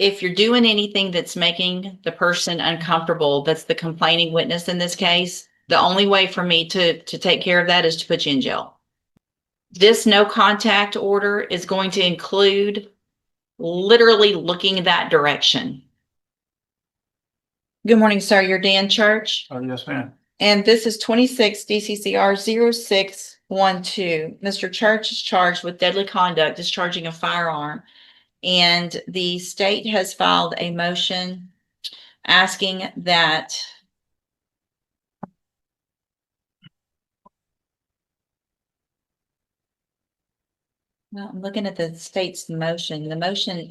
if you're doing anything that's making the person uncomfortable, that's the complaining witness in this case, the only way for me to take care of that is to put you in jail. This no contact order is going to include literally looking that direction. Good morning, sir. You're Dan Church. Oh, yes, ma'am. And this is 26 DCCR 0612. Mr. Church is charged with deadly conduct, discharging a firearm. And the state has filed a motion asking that well, I'm looking at the state's motion. The motion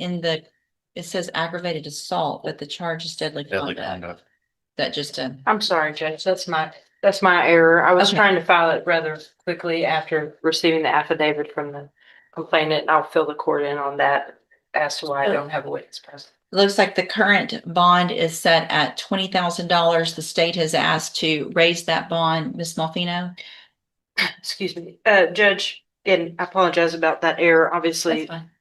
it says aggravated assault, but the charge is deadly conduct. That just I'm sorry, Judge. That's my error. I was Okay. trying to file it rather quickly after receiving the affidavit from the complainant. And I'll fill the court in on that as to why I don't have a witness present. looks like the current bond is set at $20,000. The state has asked to raise that bond. Ms. Malfino? Excuse me, Judge, and I apologize about that error. Obviously, That's fine.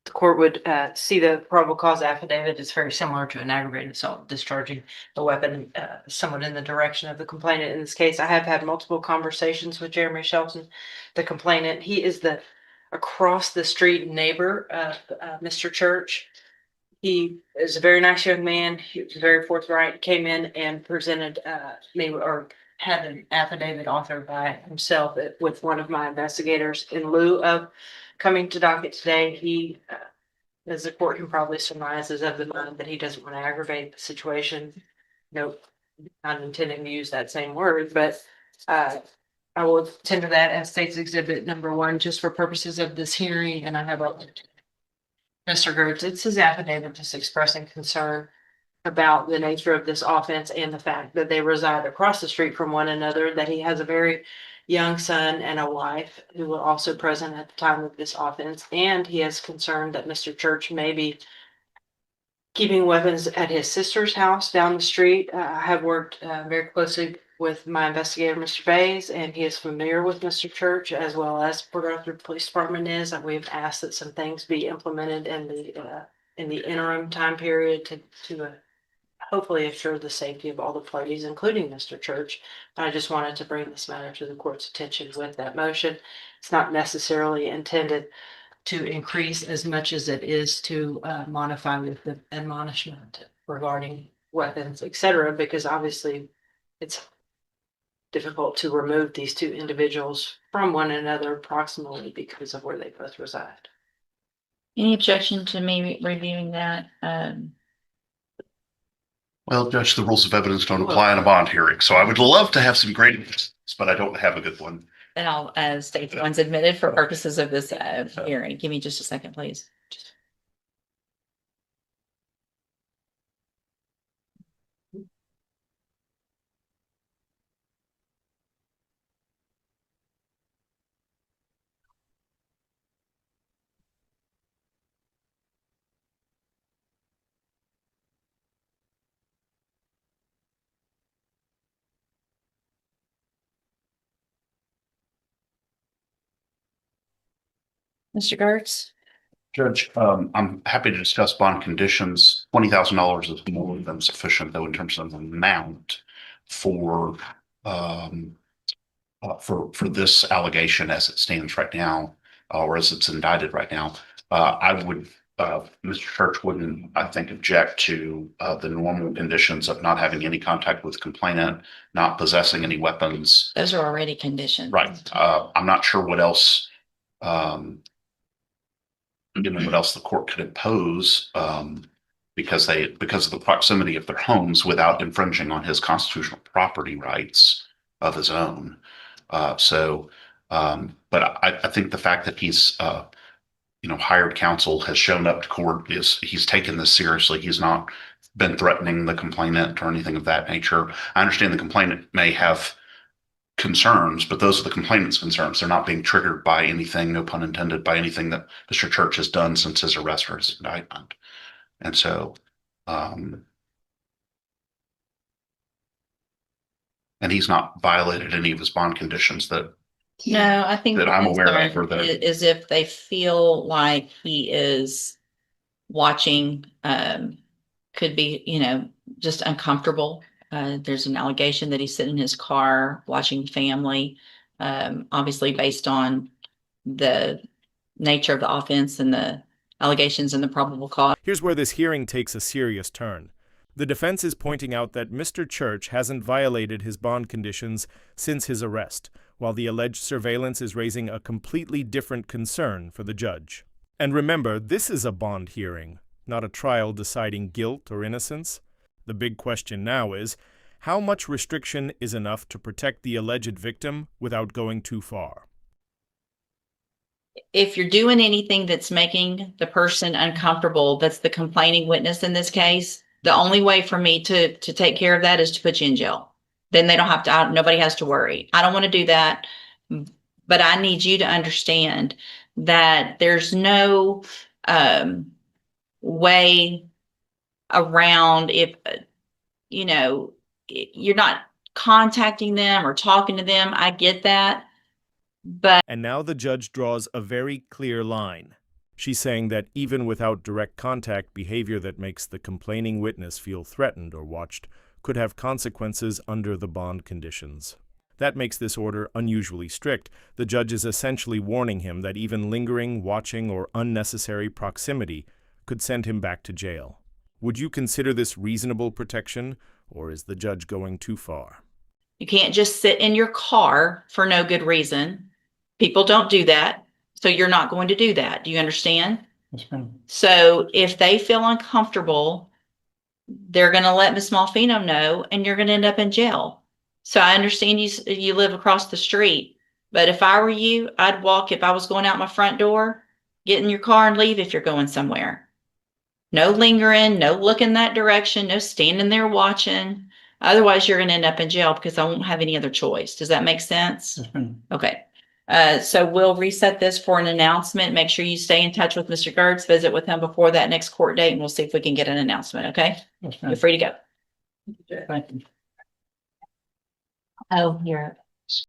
the court would see the probable cause affidavit. It's very similar to an aggravated assault, discharging a weapon somewhat in the direction of the complainant. In this case, I have had multiple conversations with Jeremy Shelton, the complainant. He is the across the street neighbor of Mr. Church. He is a very nice young man. He was very forthright, came in and presented me or had an affidavit authored by himself with one of my investigators in lieu of coming to docket today. He, as the court can probably surmise, is of the mind that he doesn't want to aggravate the situation. Nope, not intending to use that same word, but I will tender that as State's Exhibit number 1, just for purposes of this hearing. And I have Mr. Gertz, it's his affidavit just expressing concern about the nature of this offense and the fact that they reside across the street from one another, that he has a very young son and a wife who were also present at the time of this offense. And he is concerned that Mr. Church may be keeping weapons at his sister's house down the street. I have worked very closely with my investigator, Mr. Bays, and he is familiar with Mr. Church as well as Port Arthur Police Department is. And we've asked that some things be implemented in the interim time period to hopefully assure the safety of all the parties, including Mr. Church. I just wanted to bring this matter to the court's attention with that motion. It's not necessarily intended to increase as much as it is to modify with the admonishment regarding weapons, etc., because obviously it's difficult to remove these two individuals from one another approximately because of where they both reside. Any objection to me reviewing that? Well, Judge, the rules of evidence don't apply in a bond hearing, so I would love to have some great evidence, but I don't have a good one. And I'll state the ones admitted for purposes of this hearing. Give me just a second, please. Mr. Gertz? Judge, I'm happy to discuss bond conditions. $20,000 is more than sufficient, though, in terms of the amount for this allegation as it stands right now, or as it's indicted right now. Mr. Church wouldn't, I think, object to the normal conditions of not having any contact with the complainant, not possessing any weapons. Those are already conditions. Right. I'm not sure what else, what else the court could impose, because of the proximity of their homes without infringing on his constitutional property rights of his own. But I think the fact that he's hired counsel, has shown up to court, he's taken this seriously. He's not been threatening the complainant or anything of that nature. I understand the complainant may have concerns, but those are the complainant's concerns. They're not being triggered by anything, no pun intended, by anything that Mr. Church has done since his arrest or his indictment. And so, and he's not violated any of his bond conditions that No, I think that I'm aware of, or is if they feel like he is watching, could be, just uncomfortable. There's an allegation that he's sitting in his car watching family, obviously based on the nature of the offense and the allegations and the probable cause. Here's where this hearing takes a serious turn. The defense is pointing out that Mr. Church hasn't violated his bond conditions since his arrest, while the alleged surveillance is raising a completely different concern for the judge. And remember, this is a bond hearing, not a trial deciding guilt or innocence. The big question now is, how much restriction is enough to protect the alleged victim without going too far? If you're doing anything that's making the person uncomfortable, that's the complaining witness in this case, the only way for me to take care of that is to put you in jail. Then they don't have to, nobody has to worry. I don't want to do that, but I need you to understand that there's no way around if, you're not contacting them or talking to them. I get that. But And now the judge draws a very clear line. She's saying that even without direct contact, behavior that makes the complaining witness feel threatened or watched could have consequences under the bond conditions. That makes this order unusually strict. The judge is essentially warning him that even lingering, watching, or unnecessary proximity could send him back to jail. Would you consider this reasonable protection, or is the judge going too far? you can't just sit in your car for no good reason. People don't do that. So you're not going to do that. Do you understand? Yes, ma'am. So if they feel uncomfortable, they're going to let Miss Malfino know, and you're going to end up in jail. So I understand you live across the street, but if I were you, I'd walk. If I was going out my front door, get in your car and leave if you're going somewhere. No lingering, no looking that direction, no standing there watching. Otherwise, you're going to end up in jail because I won't have any other choice. Does that make sense? Yes, ma'am. Okay. So we'll reset this for an announcement. Make sure you stay in touch with Mr. Gertz, visit with him before that next court date, and we'll see if we can get an announcement. Okay. Yes, You're ma'am. free to go. Thank you. Oh, you're